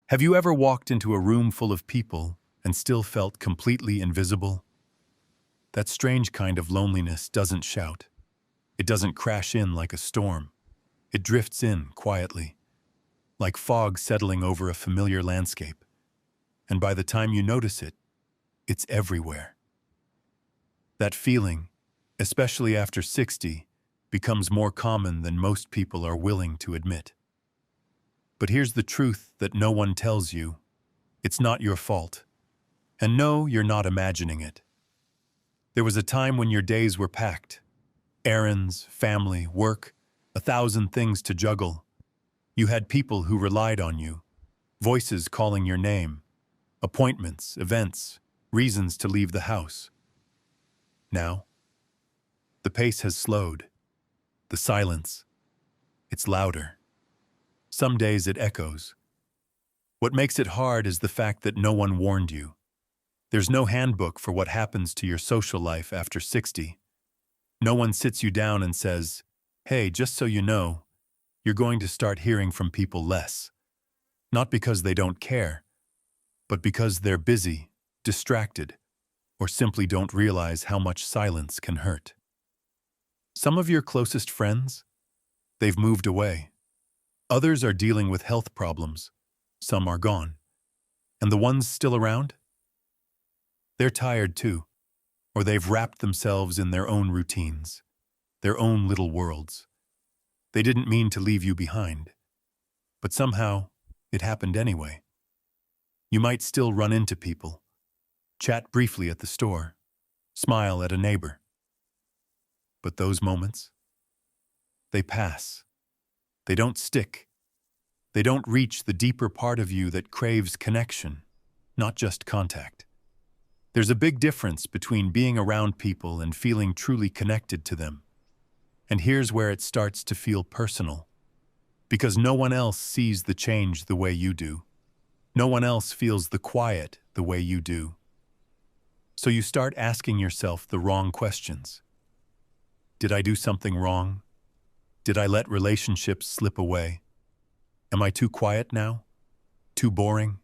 Have you ever walked into a room full of people and still felt completely invisible? That strange kind of loneliness doesn't shout. It doesn't crash in like a storm. It drifts in quietly, like fog settling over a familiar landscape. And by the time you notice it, it's everywhere. That feeling, especially after 60, becomes more common than most people are willing to admit. But here's the truth that no one tells you. It's not your fault. And no, you're not imagining it. There was a time when your days were packed. Errands, family, work, 1,000 things to juggle. You had people who relied on you, voices calling your name, appointments, events, reasons to leave the house. Now, the pace has slowed. The silence, it's louder. Some days it echoes. What makes it hard is the fact that no one warned you. There's no handbook for what happens to your social life after 60. No one sits you down and says, "Hey, just so you know, you're going to start hearing from people less." Not because they don't care, but because they're busy, distracted, or simply don't realize how much silence can hurt. Some of your closest friends, they've moved away. Others are dealing with health problems. Some are gone. And the ones still around? They're tired too, or they've wrapped themselves in their own routines, their own little worlds. They didn't mean to leave you behind, but somehow it happened anyway. You might still run into people, chat briefly at the store, smile at a neighbor. But those moments, they pass. They don't stick. They don't reach the deeper part of you that craves connection, not just contact. There's a big difference between being around people and feeling truly connected to them. And here's where it starts to feel personal. Because no one else sees the change the way you do. No one else feels the quiet the way you do. So you start asking yourself the wrong questions. Did I do something wrong? Did I let relationships slip away? Am I too quiet now? Too boring?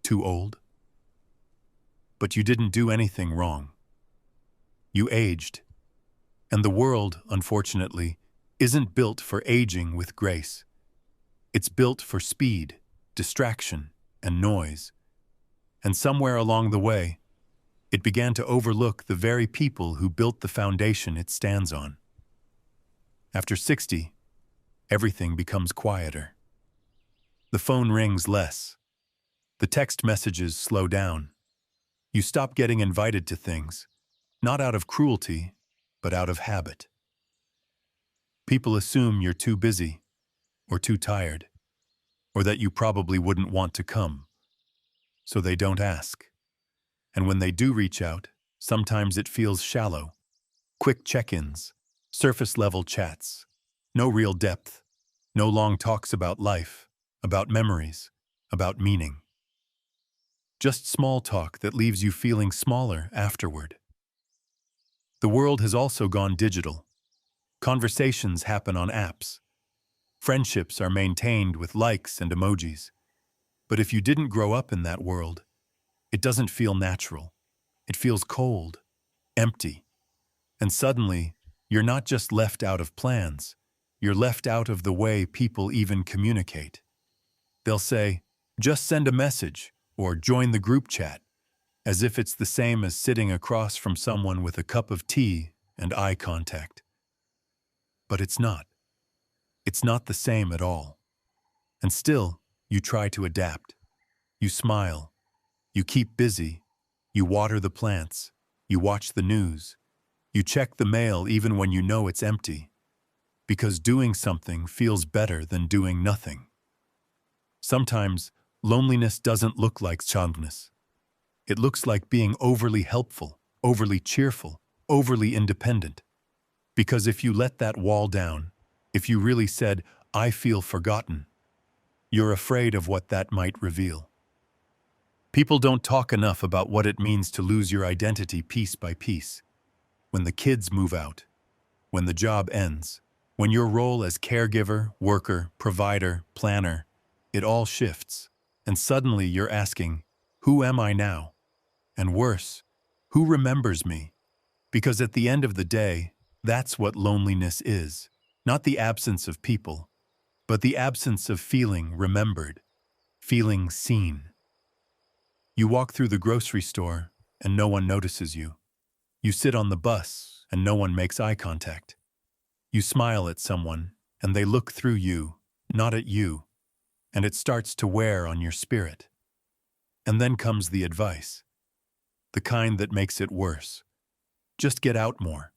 Too old? But you didn't do anything wrong. You aged. And the world, unfortunately, isn't built for aging with grace. It's built for speed, distraction, and noise. And somewhere along the way, it began to overlook the very people who built the foundation it stands on. After 60, everything becomes quieter. The phone rings less. The text messages slow down. You stop getting invited to things, not out of cruelty, but out of habit. People assume you're too busy, or too tired, or that you probably wouldn't want to come, so they don't ask. And when they do reach out, sometimes it feels shallow. Quick check-ins, surface-level chats, no real depth, no long talks about life, about memories, about meaning. Just small talk that leaves you feeling smaller afterward. The world has also gone digital. Conversations happen on apps. Friendships are maintained with likes and emojis. But if you didn't grow up in that world, it doesn't feel natural. It feels cold, empty. And suddenly, you're not just left out of plans. You're left out of the way people even communicate. They'll say, "Just send a message," or "join the group chat," as if it's the same as sitting across from someone with a cup of tea and eye contact. But it's not. It's not the same at all. And still, you try to adapt. You smile. You keep busy. You water the plants. You watch the news. You check the mail even when you know it's empty. Because doing something feels better than doing nothing. Sometimes, loneliness doesn't look like sadness. It looks like being overly helpful, overly cheerful, overly independent. Because if you let that wall down, if you really said, "I feel forgotten," you're afraid of what that might reveal. People don't talk enough about what it means to lose your identity piece by piece. When the kids move out, when the job ends, when your role as caregiver, worker, provider, planner, it all shifts. And suddenly you're asking, who am I now? And worse, who remembers me? Because at the end of the day, that's what loneliness is. Not the absence of people, but the absence of feeling remembered, feeling seen. You walk through the grocery store and no one notices you. You sit on the bus and no one makes eye contact. You smile at someone and they look through you, not at you, and it starts to wear on your spirit. And then comes the advice, the kind that makes it worse. Just get out more.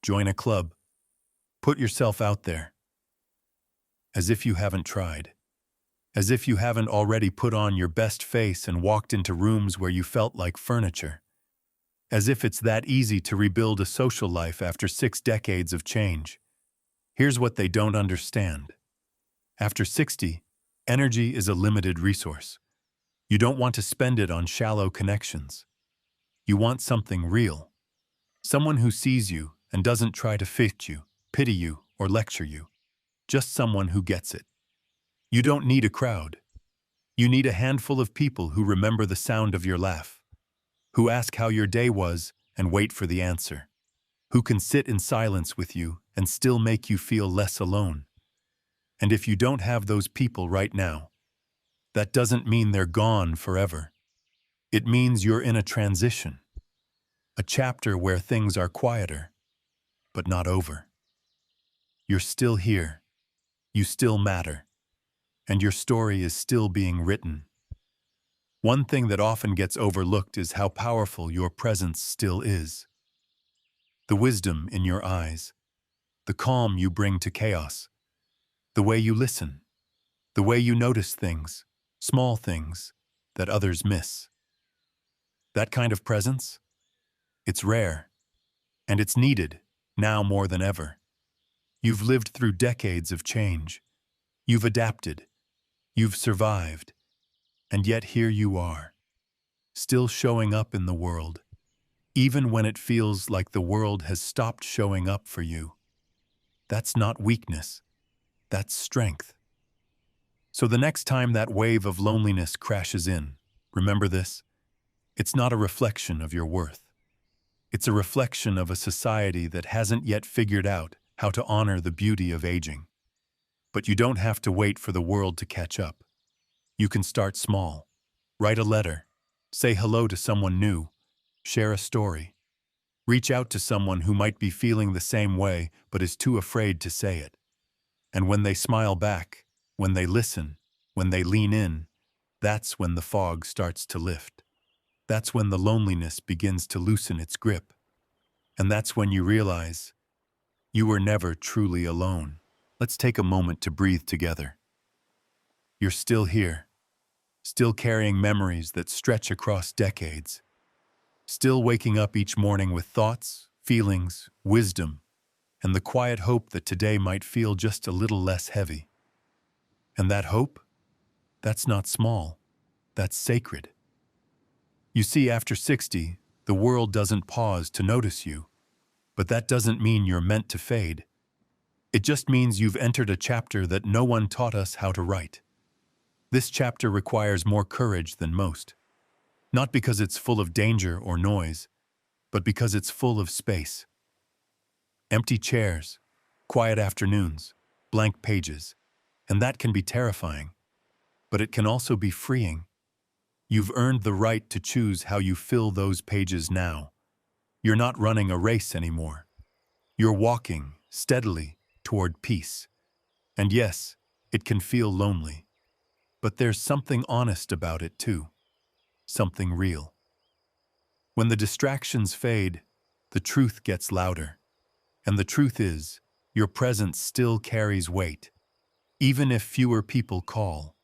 Join a club. Put yourself out there. As if you haven't tried. As if you haven't already put on your best face and walked into rooms where you felt like furniture. As if it's that easy to rebuild a social life after 6 decades of change. Here's what they don't understand. After 60, energy is a limited resource. You don't want to spend it on shallow connections. You want something real. Someone who sees you and doesn't try to fix you, pity you, or lecture you. Just someone who gets it. You don't need a crowd. You need a handful of people who remember the sound of your laugh, who ask how your day was and wait for the answer, who can sit in silence with you and still make you feel less alone. And if you don't have those people right now, that doesn't mean they're gone forever. It means you're in a transition, a chapter where things are quieter, but not over. You're still here. You still matter. And your story is still being written. One thing that often gets overlooked is how powerful your presence still is. The wisdom in your eyes, the calm you bring to chaos, the way you listen, the way you notice things, small things, that others miss. That kind of presence? It's rare, and it's needed, now more than ever. You've lived through decades of change. You've adapted. You've survived. And yet here you are, still showing up in the world, even when it feels like the world has stopped showing up for you. That's not weakness. That's strength. So the next time that wave of loneliness crashes in, remember this: it's not a reflection of your worth. It's a reflection of a society that hasn't yet figured out how to honor the beauty of aging. But you don't have to wait for the world to catch up. You can start small. Write a letter. Say hello to someone new. Share a story. Reach out to someone who might be feeling the same way but is too afraid to say it. And when they smile back, when they listen, when they lean in, that's when the fog starts to lift. That's when the loneliness begins to loosen its grip. And that's when you realize you were never truly alone. Let's take a moment to breathe together. You're still here, still carrying memories that stretch across decades, still waking up each morning with thoughts, feelings, wisdom, and the quiet hope that today might feel just a little less heavy. And that hope? That's not small. That's sacred. You see, after 60, the world doesn't pause to notice you, but that doesn't mean you're meant to fade. It just means you've entered a chapter that no one taught us how to write. This chapter requires more courage than most, not because it's full of danger or noise, but because it's full of space. Empty chairs, quiet afternoons, blank pages, and that can be terrifying, but it can also be freeing. You've earned the right to choose how you fill those pages now. You're not running a race anymore. You're walking steadily toward peace. And yes, it can feel lonely, but there's something honest about it too, something real. When the distractions fade, the truth gets louder. And the truth is, your presence still carries weight, even if fewer people call,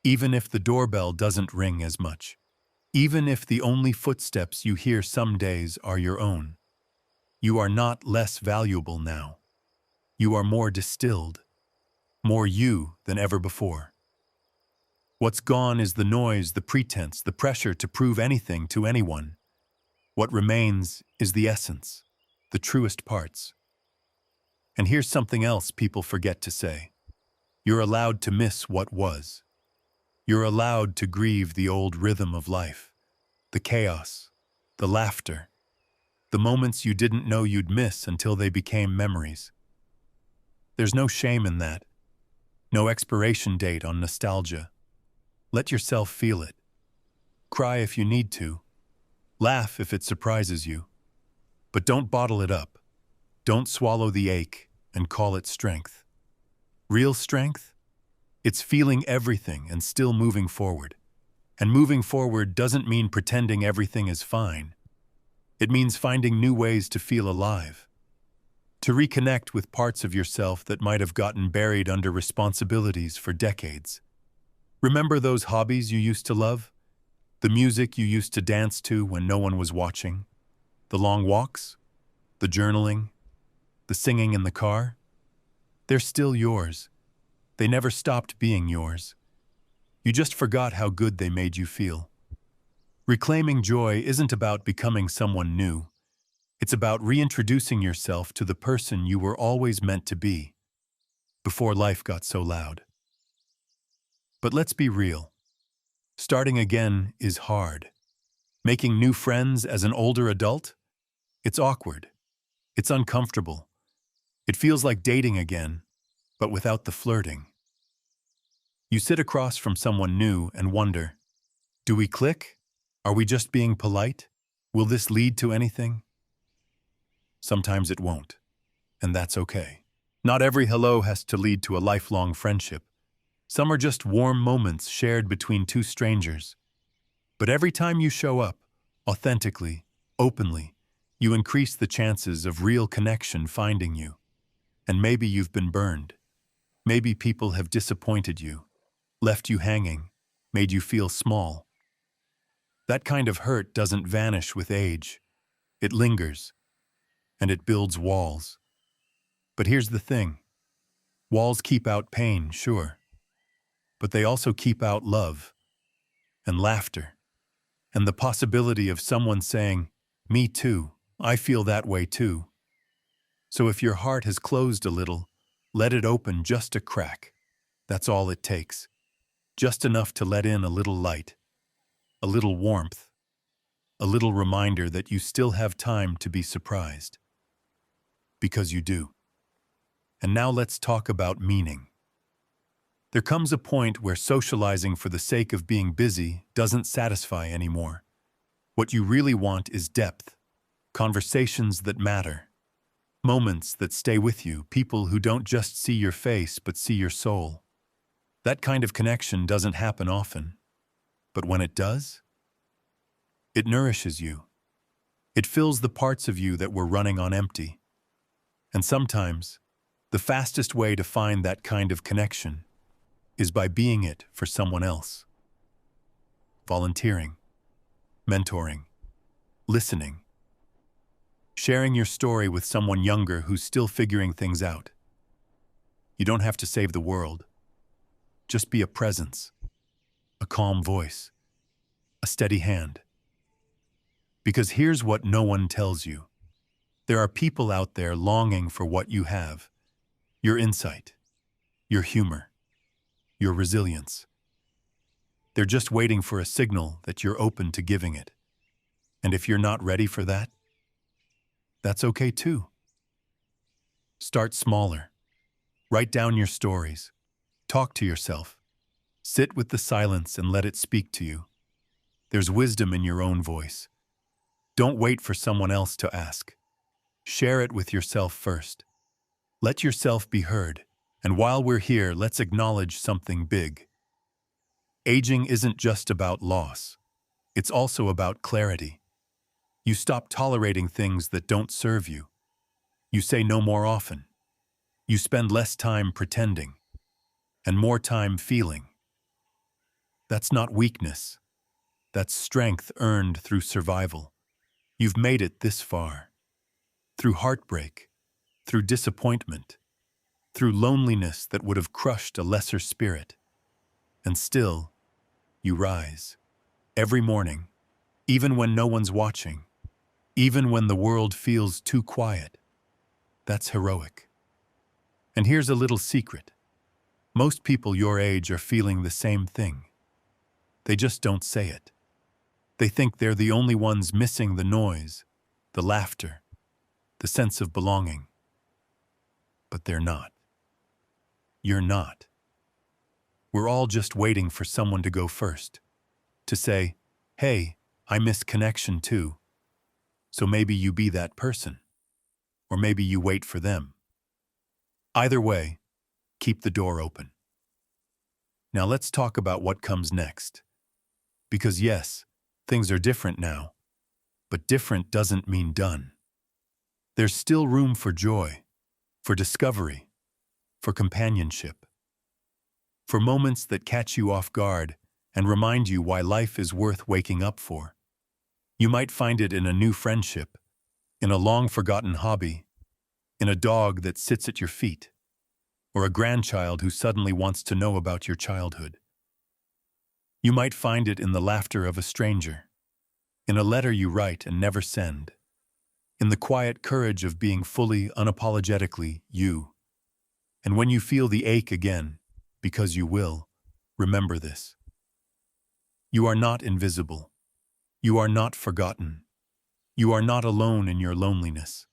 even if the doorbell doesn't ring as much, even if the only footsteps you hear some days are your own. You are not less valuable now. You are more distilled, more you than ever before. What's gone is the noise, the pretense, the pressure to prove anything to anyone. What remains is the essence, the truest parts. And here's something else people forget to say. You're allowed to miss what was. You're allowed to grieve the old rhythm of life, the chaos, the laughter, the moments you didn't know you'd miss until they became memories. There's no shame in that, no expiration date on nostalgia. Let yourself feel it. Cry if you need to. Laugh if it surprises you. But don't bottle it up. Don't swallow the ache and call it strength. Real strength? It's feeling everything and still moving forward. And moving forward doesn't mean pretending everything is fine. It means finding new ways to feel alive, to reconnect with parts of yourself that might have gotten buried under responsibilities for decades. Remember those hobbies you used to love? The music you used to dance to when no one was watching? The long walks? The journaling? The singing in the car? They're still yours. They never stopped being yours. You just forgot how good they made you feel. Reclaiming joy isn't about becoming someone new. It's about reintroducing yourself to the person you were always meant to be, before life got so loud. But let's be real. Starting again is hard. Making new friends as an older adult? It's awkward. It's uncomfortable. It feels like dating again, but without the flirting. You sit across from someone new and wonder, do we click? Are we just being polite? Will this lead to anything? Sometimes it won't, and that's okay. Not every hello has to lead to a lifelong friendship. Some are just warm moments shared between two strangers. But every time you show up, authentically, openly, you increase the chances of real connection finding you. And maybe you've been burned. Maybe people have disappointed you, left you hanging, made you feel small. That kind of hurt doesn't vanish with age. It lingers, and it builds walls. But here's the thing. Walls keep out pain, sure. But they also keep out love, and laughter, and the possibility of someone saying, me too, I feel that way too. So if your heart has closed a little, let it open just a crack. That's all it takes. Just enough to let in a little light, a little warmth, a little reminder that you still have time to be surprised. Because you do. And now let's talk about meaning. There comes a point where socializing for the sake of being busy doesn't satisfy anymore. What you really want is depth, conversations that matter, moments that stay with you, people who don't just see your face but see your soul. That kind of connection doesn't happen often, but when it does, it nourishes you. It fills the parts of you that were running on empty. And sometimes, the fastest way to find that kind of connection is by being it for someone else. Volunteering, mentoring, listening, sharing your story with someone younger who's still figuring things out. You don't have to save the world. Just be a presence, a calm voice, a steady hand. Because here's what no one tells you. There are people out there longing for what you have, your insight, your humor, your resilience. They're just waiting for a signal that you're open to giving it. And if you're not ready for that, that's okay too. Start smaller. Write down your stories. Talk to yourself. Sit with the silence and let it speak to you. There's wisdom in your own voice. Don't wait for someone else to ask. Share it with yourself first. Let yourself be heard. And while we're here, let's acknowledge something big. Aging isn't just about loss. It's also about clarity. You stop tolerating things that don't serve you. You say no more often. You spend less time pretending and more time feeling. That's not weakness. That's strength earned through survival. You've made it this far. Through heartbreak, through disappointment, through loneliness that would have crushed a lesser spirit. And still, you rise. Every morning, even when no one's watching, even when the world feels too quiet. That's heroic. And here's a little secret. Most people your age are feeling the same thing. They just don't say it. They think they're the only ones missing the noise, the laughter, the sense of belonging. But they're not. You're not. We're all just waiting for someone to go first, to say, hey, I miss connection too. So maybe you be that person, or maybe you wait for them. Either way, keep the door open. Now let's talk about what comes next. Because yes, things are different now, but different doesn't mean done. There's still room for joy, for discovery, for companionship, for moments that catch you off guard and remind you why life is worth waking up for. You might find it in a new friendship, in a long-forgotten hobby, in a dog that sits at your feet, or a grandchild who suddenly wants to know about your childhood. You might find it in the laughter of a stranger, in a letter you write and never send, in the quiet courage of being fully, unapologetically you. And when you feel the ache again, because you will, remember this. You are not invisible. You are not forgotten. You are not alone in your loneliness.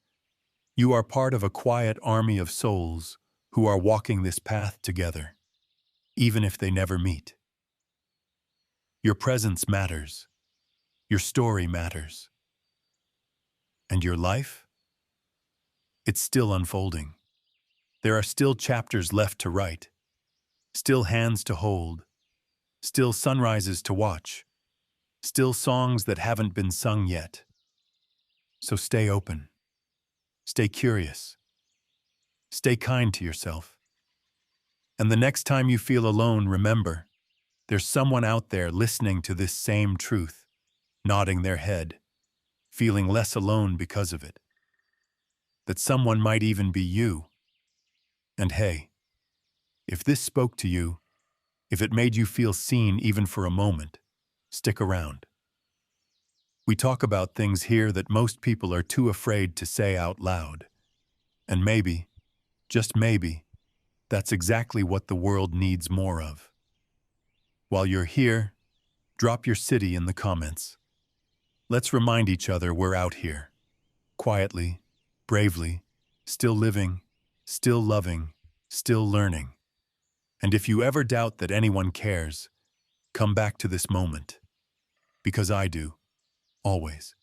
You are part of a quiet army of souls who are walking this path together, even if they never meet. Your presence matters. Your story matters. And your life? It's still unfolding. There are still chapters left to write, still hands to hold, still sunrises to watch, still songs that haven't been sung yet. So stay open, stay curious, stay kind to yourself. And the next time you feel alone, remember, there's someone out there listening to this same truth, nodding their head, feeling less alone because of it. That someone might even be you. And hey, if this spoke to you, if it made you feel seen even for a moment, stick around. We talk about things here that most people are too afraid to say out loud. And maybe, just maybe, that's exactly what the world needs more of. While you're here, drop your city in the comments. Let's remind each other we're out here, quietly, bravely, still living, still loving, still learning. And if you ever doubt that anyone cares, come back to this moment. Because I do, always.